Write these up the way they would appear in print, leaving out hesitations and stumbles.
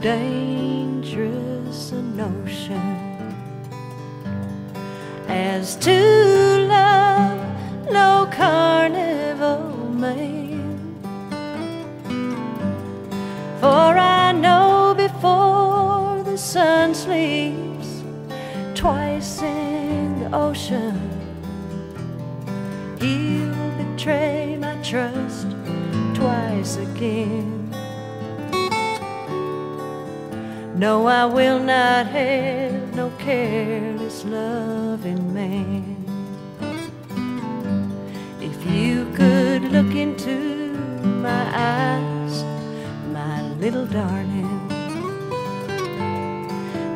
dangerous a notion as to love no carnival man. For I know before the sun sleeps twice in the ocean, he'll betray my trust twice again. No, I will not have no careless loving man. If you could look into my eyes, my little darling,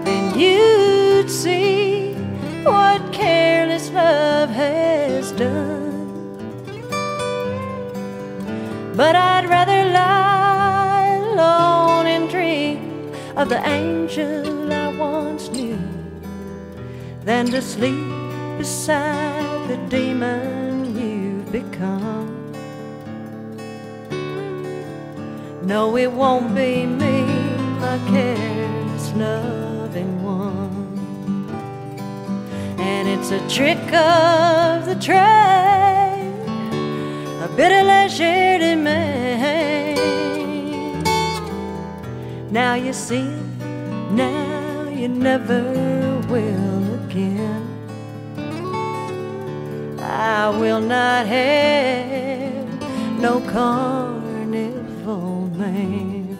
then you'd see what careless love has done. But I'd rather lie alone and dream of the angel I once knew than to sleep beside the demon you've become. No, it won't be me, my careless loving one. And it's a trick of the trade, a bit of leisure to man. Now you see it, now you never will again. I will not have no carnival man.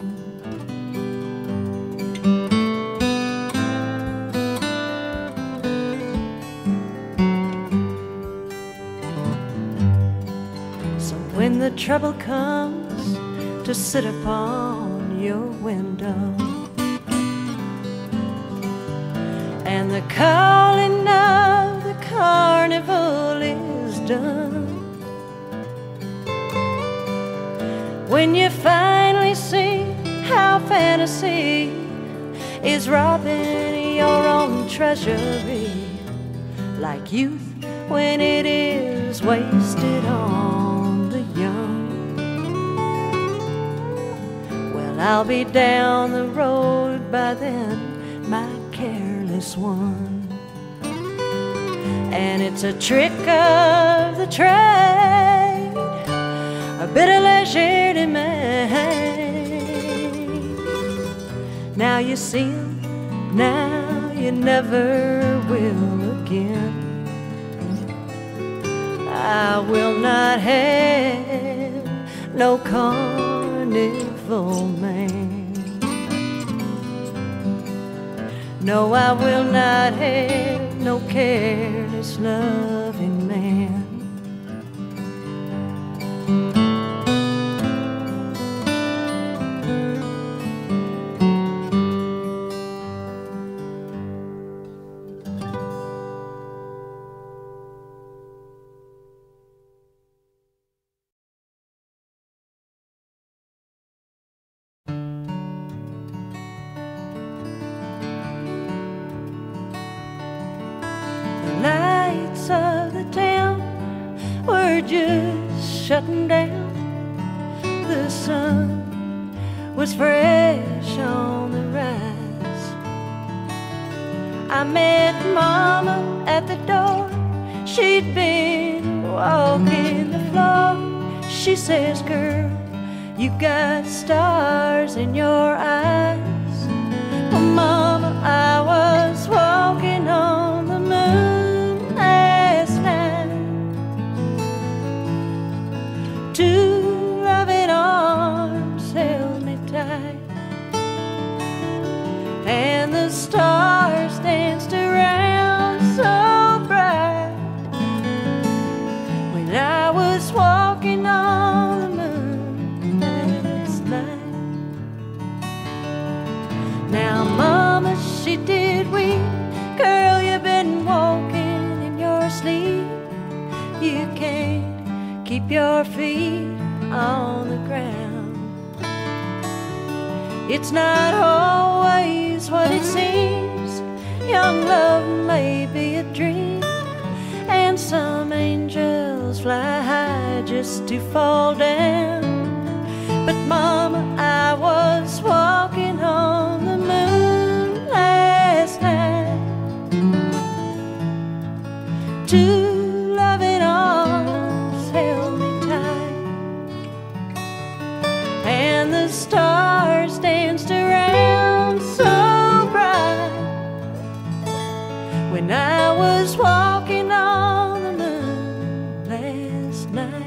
So when the trouble comes to sit upon your window and the calling of the carnival is done, when you finally see how fantasy is robbing your own treasury, like youth when it is wasted on the young, I'll be down the road by then, my careless one. And it's a trick of the trade, a bit of leisure to make. Now you see him, now you never will again. I will not have no carnival man. No, I will not have no careless loving man. Lights of the town were just shutting down. The sun was fresh on the rise. I met Mama at the door. She'd been walking the floor. She says, "Girl, you got stars in your eyes." Well, Mama, I was walking on the moon last night. Two loving arms held me tight, and the stars danced around so bright when I was walking on the moon last night. Now Mama, she did weep. "Girl, you've been walking in your sleep. You can't keep your feet on the ground. It's not always what it seems. Young love may be a dream, and some angels fly high just to fall down. But Mama, I was walking on the when I was walking on the moon last night.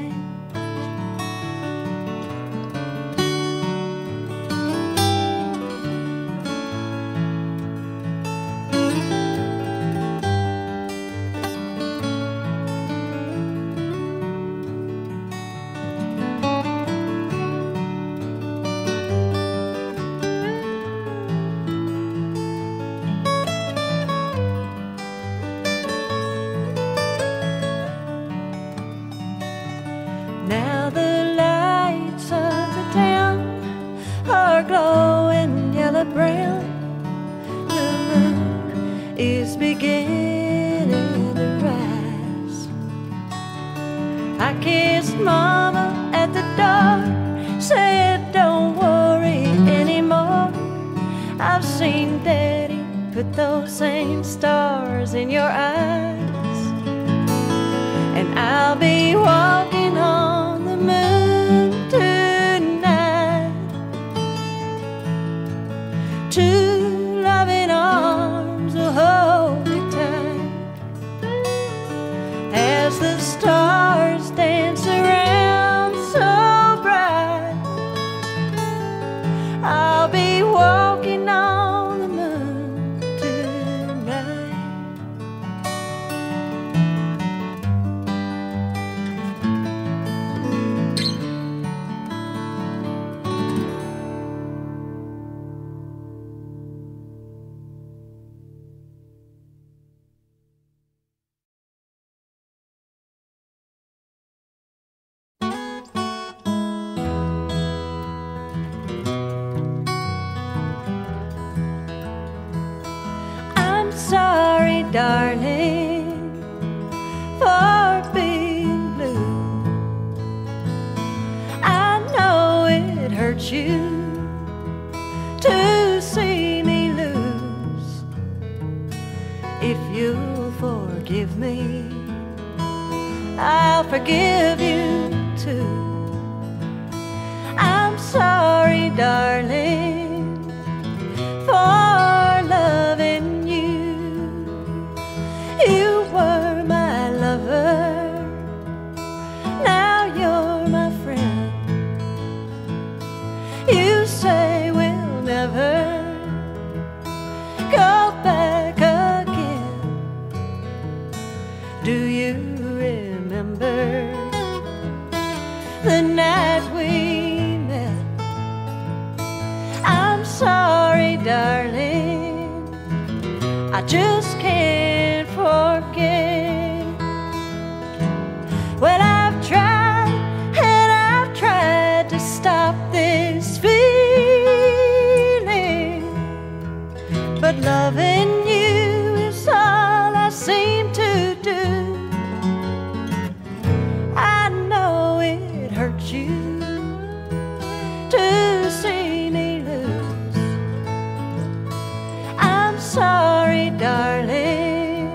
Now the lights of the town are glowing yellow-brown. The moon is beginning to rise. I kissed Mama at the door, said don't worry anymore. I've seen Daddy put those same stars in your eyes, and I'll be walking on the moon tonight. Two loving arms will hold me tight as the stars dance around so bright. I'll be walking on the moon tonight. Sorry, darling, for being blue. I know it hurts you to see me lose. If you'll forgive me, I'll forgive you too. I'm sorry, darling, for loving you. You were my lover, now you're my friend. You say we'll never go back again. Do you remember the night we met? I'm sorry, darling, I just can't forget. Well, I've tried and I've tried to stop this feeling, but loving you is all I seem to do. I know it hurts you to see me lose. I'm sorry, darling,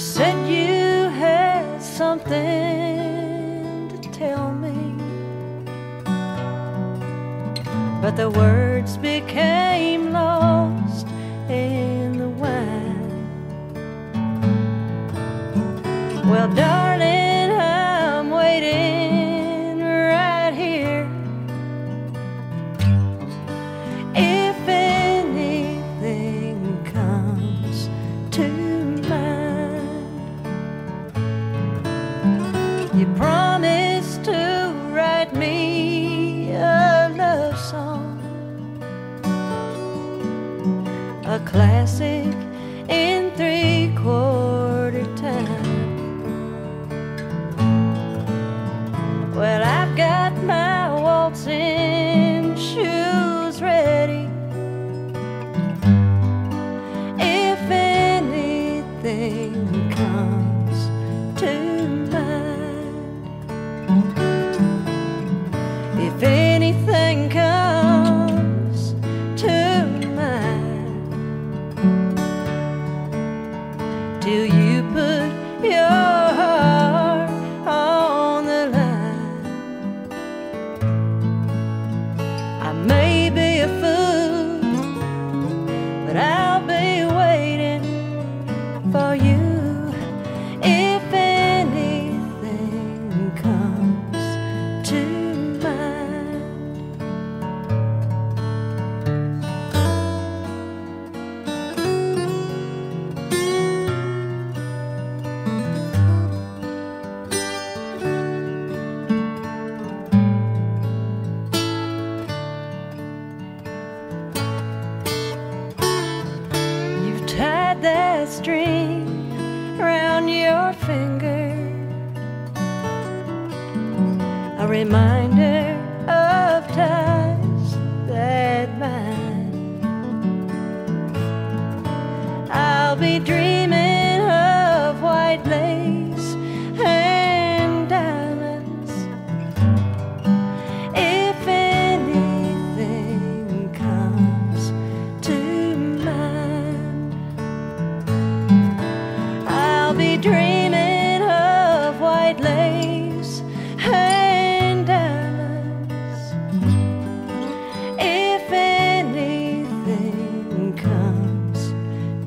said you had something to tell me, but the words became lost in the wine. Well, darling, I'm waiting right here. If anything comes to mind, you promised to write me a love song, a classic in 3/4 time. Well, I've got my waltzing shoes ready. If anything comes to mind, if anything comes to mind, till you put your heart on the line. I may be a fool, but I'll be waiting for you. If anything comes to mind. You've tied that string around your finger, a reminder of ties that bind. I'll be dreaming of white lace and diamonds. If anything comes to mind, I'll be dreaming of white lace and diamonds. If anything comes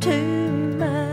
to mind.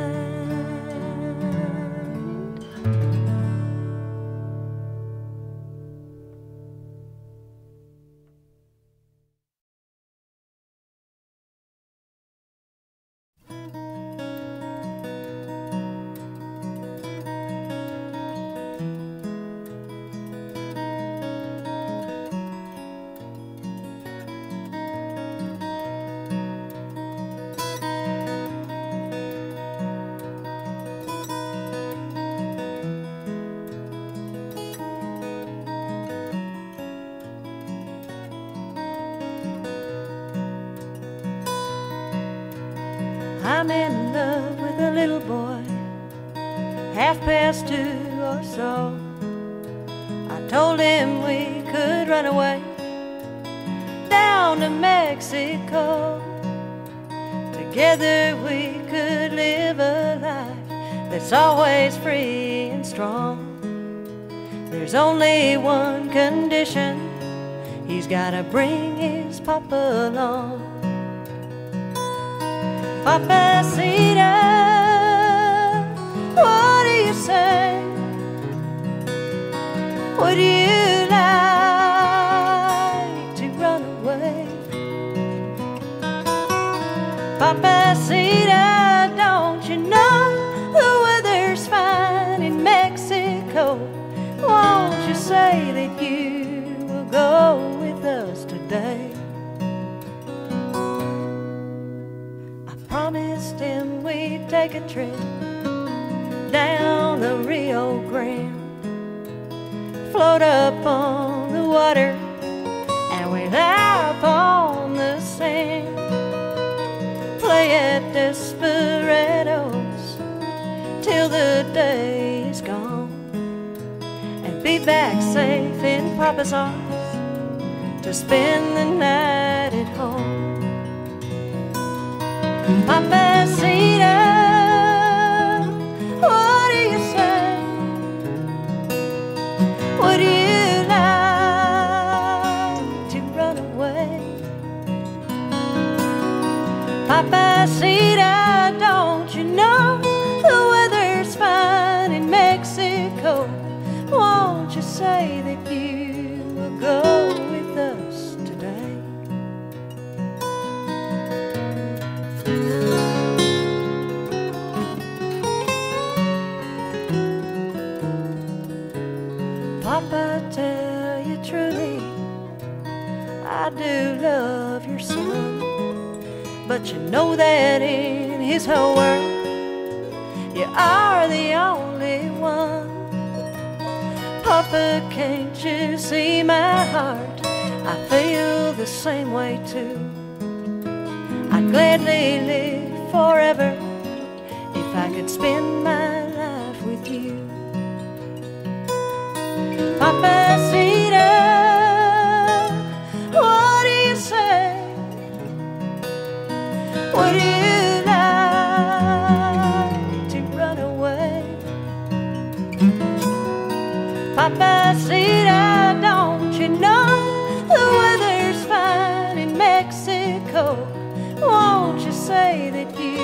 I'm in love with a little boy, 2:30 or so. I told him we could run away down to Mexico. Together we could live a life that's always free and strong. There's only one condition: he's gotta bring his papa along. Papacita, what do you say? Would you like to run away? Papacita, don't you know the weather's fine in Mexico? Won't you say that you will go with us today? Promised him we'd take a trip down the Rio Grande, float up on the water and we'd up on the sand, play at Desperados till the day is gone, and be back safe in Papa's arms to spend the night at home. Papacita, what Papacita, don't you know the weather's fine in Mexico? Won't you say that you will go with us today? Papa, tell you truly, I do love your son, but you know that in his whole world you are the only one. Papa, can't you see my heart? I feel the same way too. I'd gladly live forever if I could spend my life with you. Papacita, what do you say? Would you like to run away? Papacita, don't you know the weather's fine in Mexico? Won't you say that you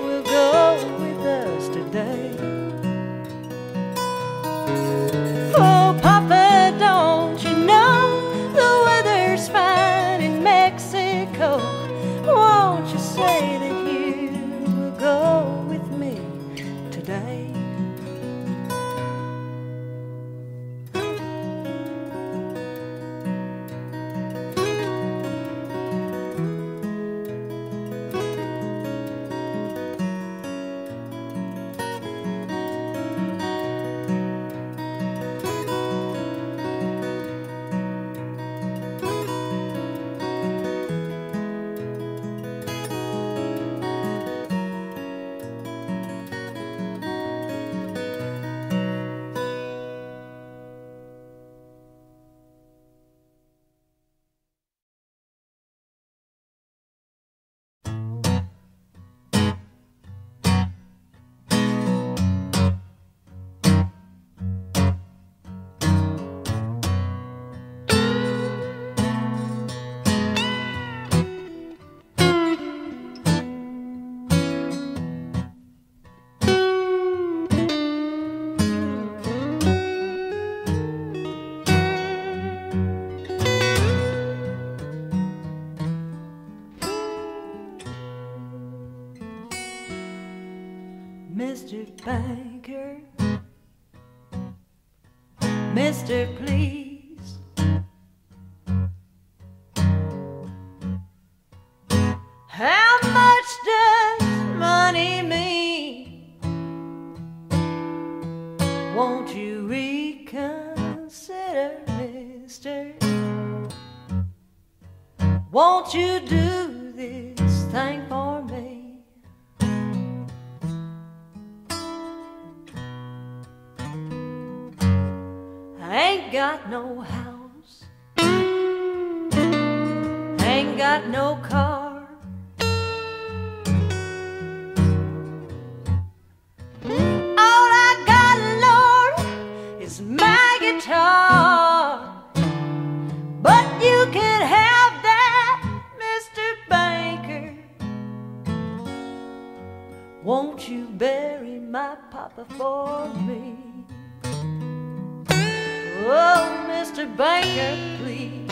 will go with us today? Oh, Papa, don't you know the weather's fine in Mexico? Won't you say that you will go with me today? Mr. Banker, Mr. Please, how much does money mean? Won't you reconsider, mister? Won't you do this thing for me? Ain't got no house, ain't got no car, all I got, Lord, is my guitar. But you can have that, Mr. Banker. Won't you bury my papa for me? Oh, Mr. Banker, please.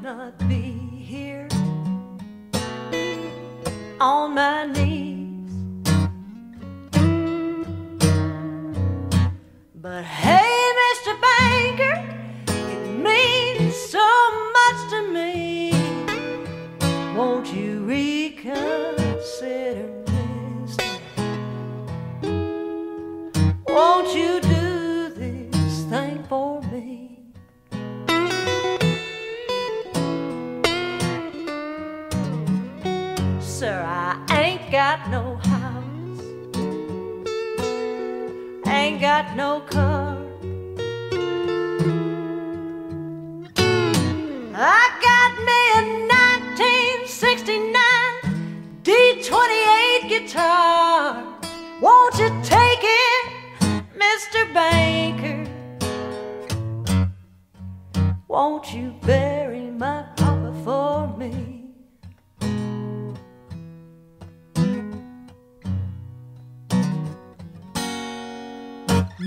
Not be here on my knees, but hey, Mr. Banker, it means so much to me. Won't you reconsider, mister? Won't you do this no house, ain't got no car. I got me a 1969 D28 guitar. Won't you take it, Mr. Banker? Won't you bury my papa for me?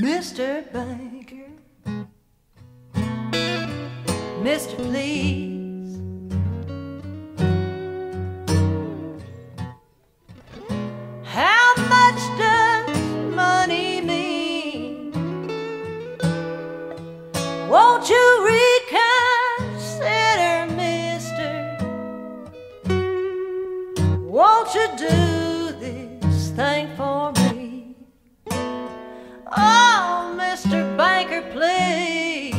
Mr. Banker, Mr. Please, how much does money mean? Won't you reconsider, mister? Won't you do this thing for me? Oh, Mr. Banker, please.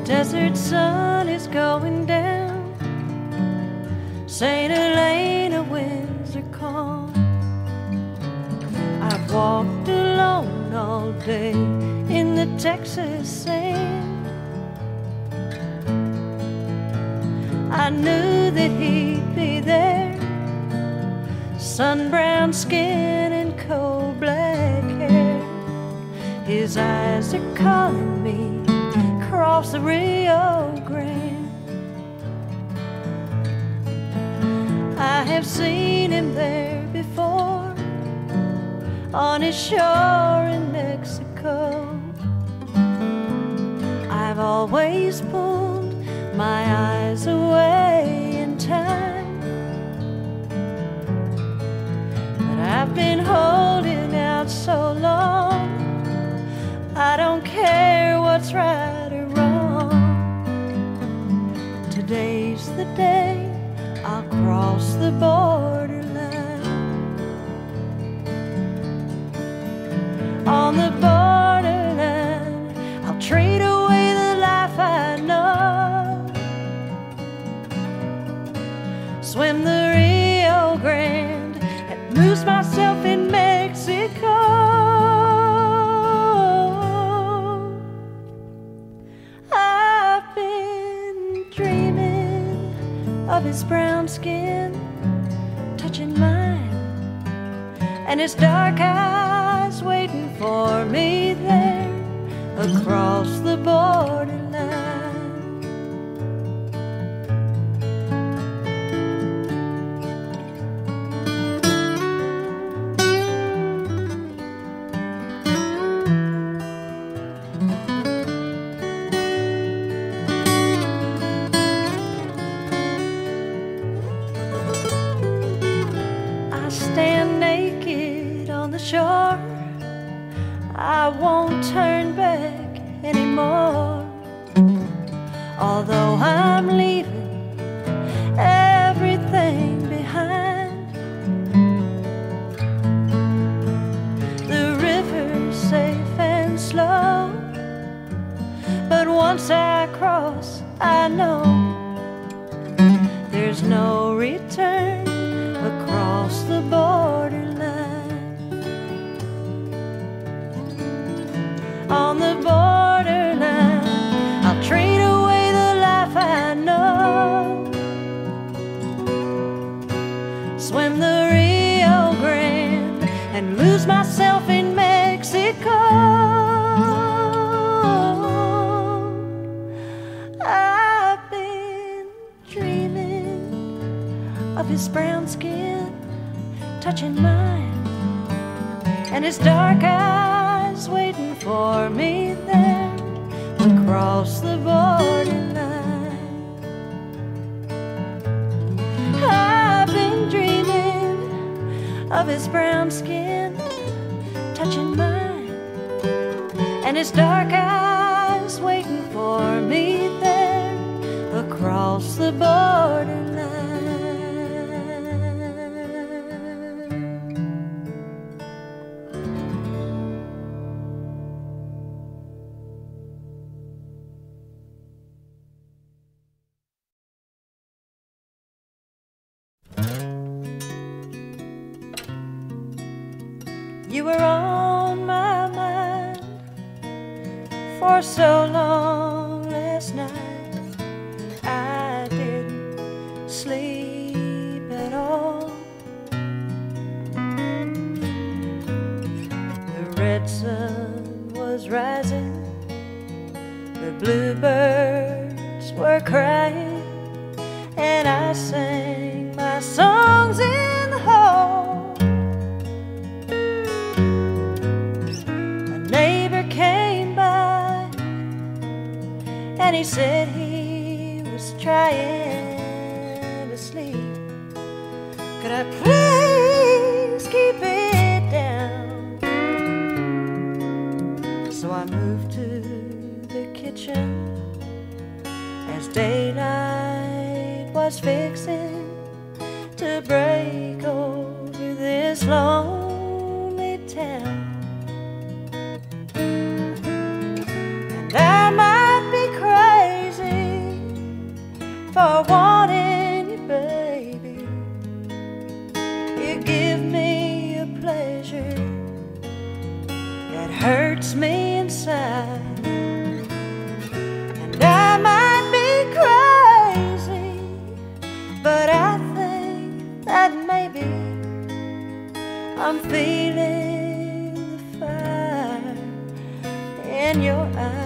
Desert sun is going down, St. Helena winds are calm. I've walked alone all day in the Texas sand. I knew that he'd be there, sun-brown skin and coal black hair. His eyes are calling me across the Rio Grande. I have seen him there before, on his shore in Mexico. I've always pulled my eyes away in time, but I've been holding out so long, I don't care what's right or wrong. Today's the day I'll cross the borderline. On the borderline, I'll trade away the life I know, swim the Rio Grande and lose myself in Mexico. Of his brown skin touching mine, and his dark eyes waiting for me there across the borderline. Stand naked on the shore, I won't turn back anymore. Although I'm leaving everything behind, the river's safe and slow, but once I cross, I know there's no return across the borderline. On the borderline, I'll trade away the life I know, swim the Rio Grande and lose myself in Mexico. I've been dreaming of his brown skin touching mine, and his dark eyes waiting for me there across the borderline. I've been dreaming of his brown skin touching mine, and his dark eyes waiting for me there across the borderline. You were on my mind for so long last night. I didn't sleep at all. The red sun was rising, the bluebirds were crying, and I sang my songs in the hall. Came by and he said he was trying to sleep. Could I please keep it down? So I moved to the kitchen as daylight was fixing to break over this lonely town. I might be crazy for wanting you, baby. You give me a pleasure that hurts me inside. And I might be crazy, but I think that maybe I'm feeling the fire in your eyes.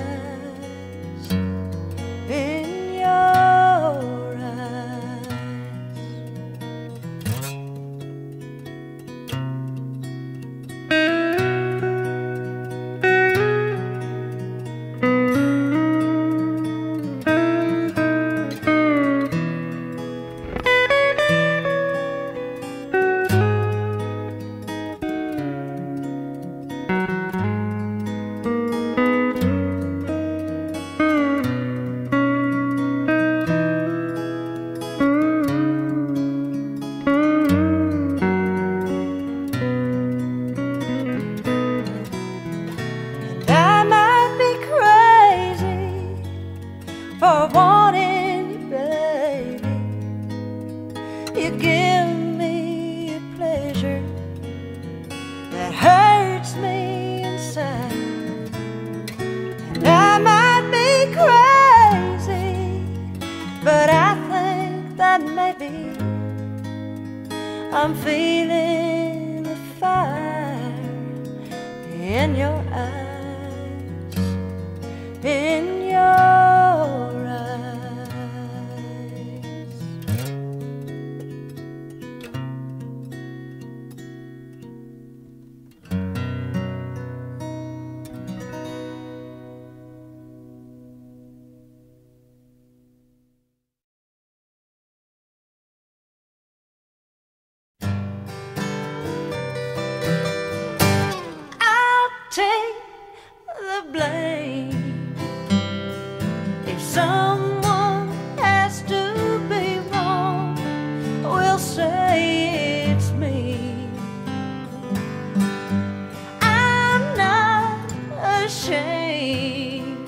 For wanting you, baby. You give me a pleasure that hurts me inside. And I might be crazy, but I think that maybe I'm feeling the fire in your eyes, in your take the blame if someone has to be wrong. We'll say it's me. I'm not ashamed.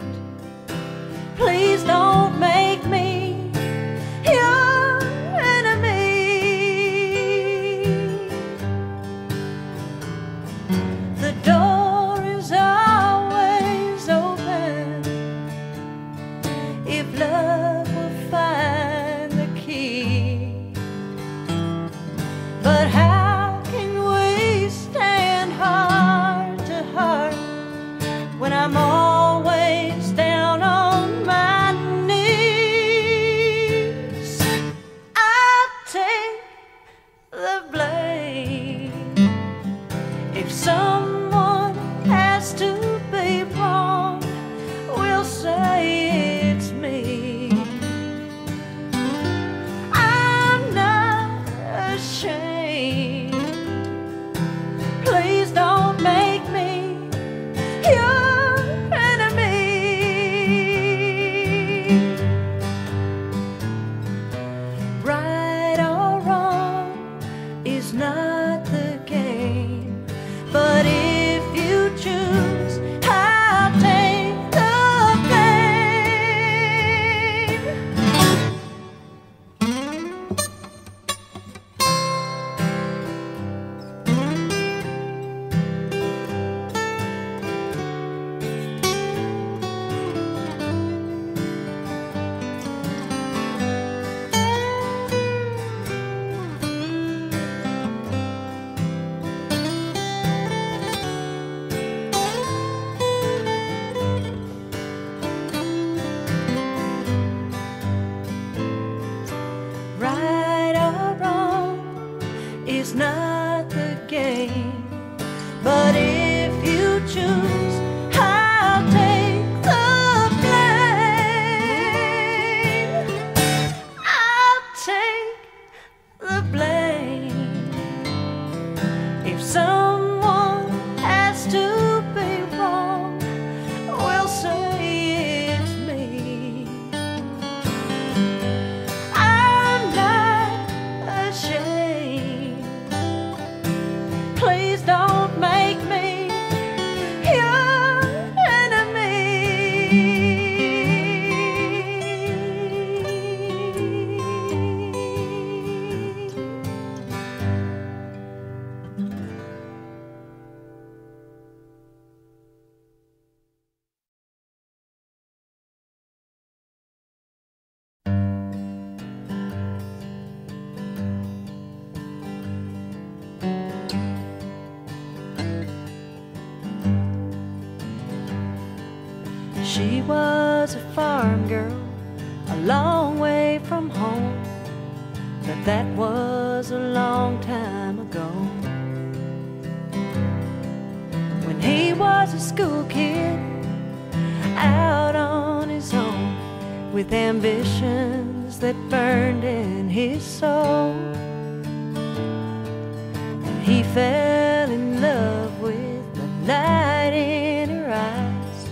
Please don't make me your enemy. The door is always open if She was a farm girl, a long way from home, but that was a long time ago. When he was a school kid, out on his own, with ambitions that burned in his soul, and he fell in love with the light in her eyes,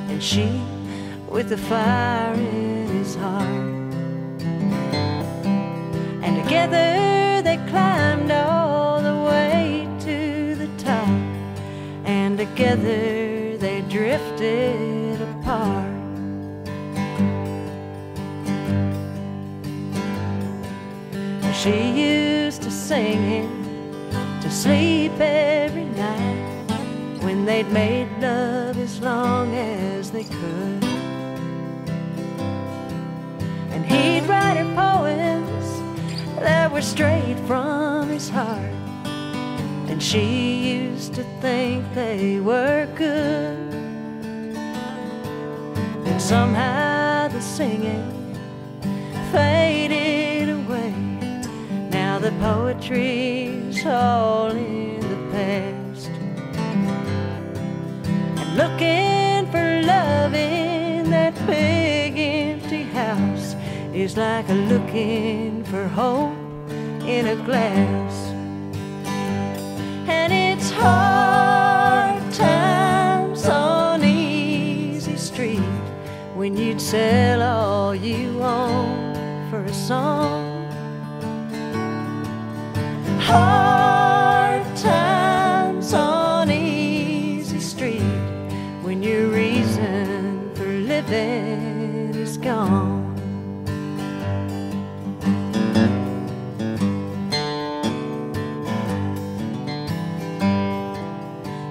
and she with the fire in his heart. And together they climbed all the way to the top, and together they drifted apart. She used to sing him to sleep every night when they'd made love as long as they could. And he'd write her poems that were straight from his heart, and she used to think they were good. And somehow the singing faded away. Now the poetry's all in the past, and looking for love in that big empty house is like a looking for hope in a glass. And it's hard times on Easy Street when you'd sell all you own for a song. Hard times on Easy Street when your reason for living is gone.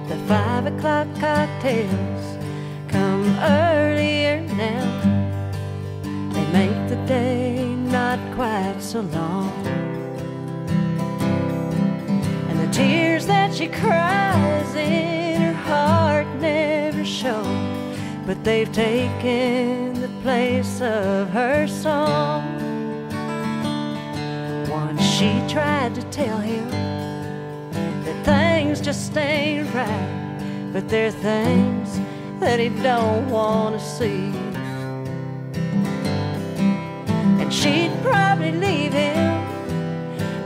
The 5 o'clock cocktails come earlier now. They make the day not quite so long. Tears that she cries in her heart never show, but they've taken the place of her song. Once she tried to tell him that things just ain't right, but they're things that he don't want to see. And she'd probably leave him,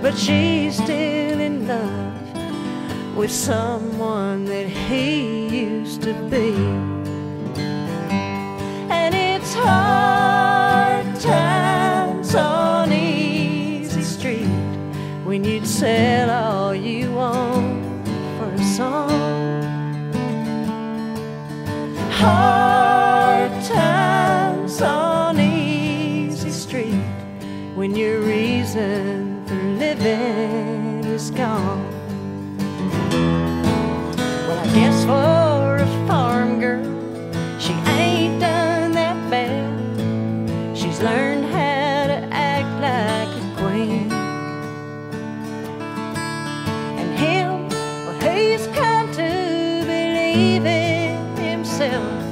but she's still in love with someone that he used to be. And it's hard times on Easy Street when you'd sell all you own for a song. Hard times on Easy Street when your reason for living is gone. Well, I guess for a farm girl, she ain't done that bad. She's learned how to act like a queen. And him, well, he's come to believe in himself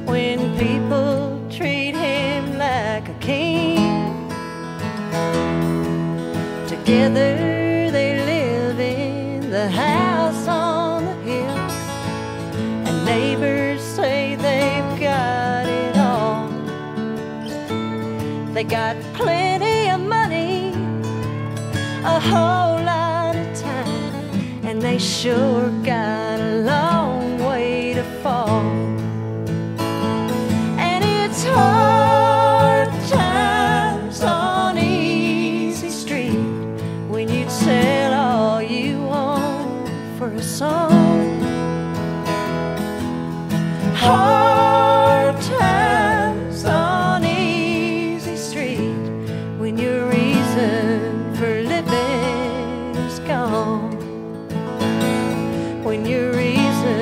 when people treat him like a king. Together they live in the house on the hill, and neighbors say they've got it all. They got plenty of money, a whole lot of time, and they sure got a long way to fall. And it's hard times on Easy Street when you'd sell all you want for a song. Hard times on Easy Street when your reason for living is gone. When your reason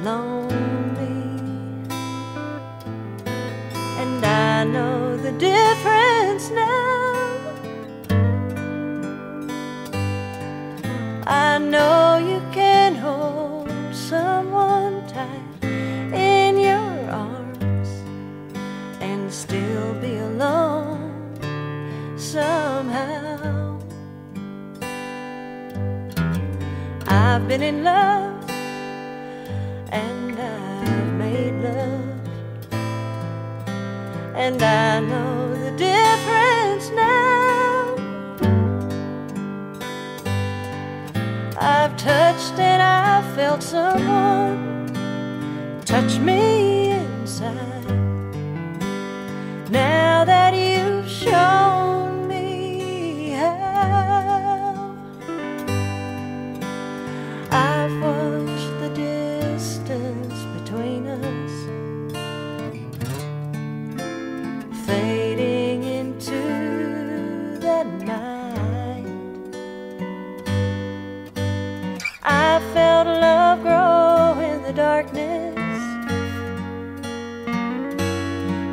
lonely, and I know the difference now. I know you can hold someone tight in your arms and still be alone somehow. I've been in love and I've made love, and I know the difference now. I've touched and I've felt someone touch me inside. Now that you've shown me how, I've watched the distance between us fading into the night. I felt love grow in the darkness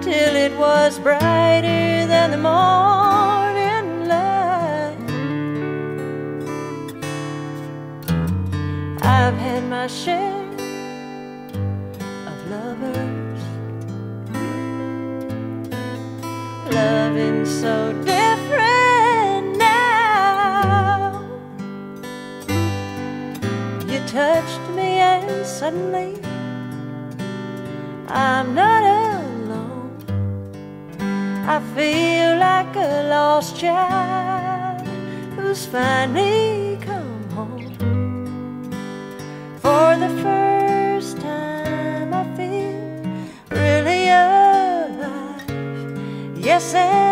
till it was brighter than the morning light. I've had my share of lovers, loving so different now. You touched me and suddenly I'm not alone. I feel like a lost child who's finally come home. For the first time I feel really alive. Yes, and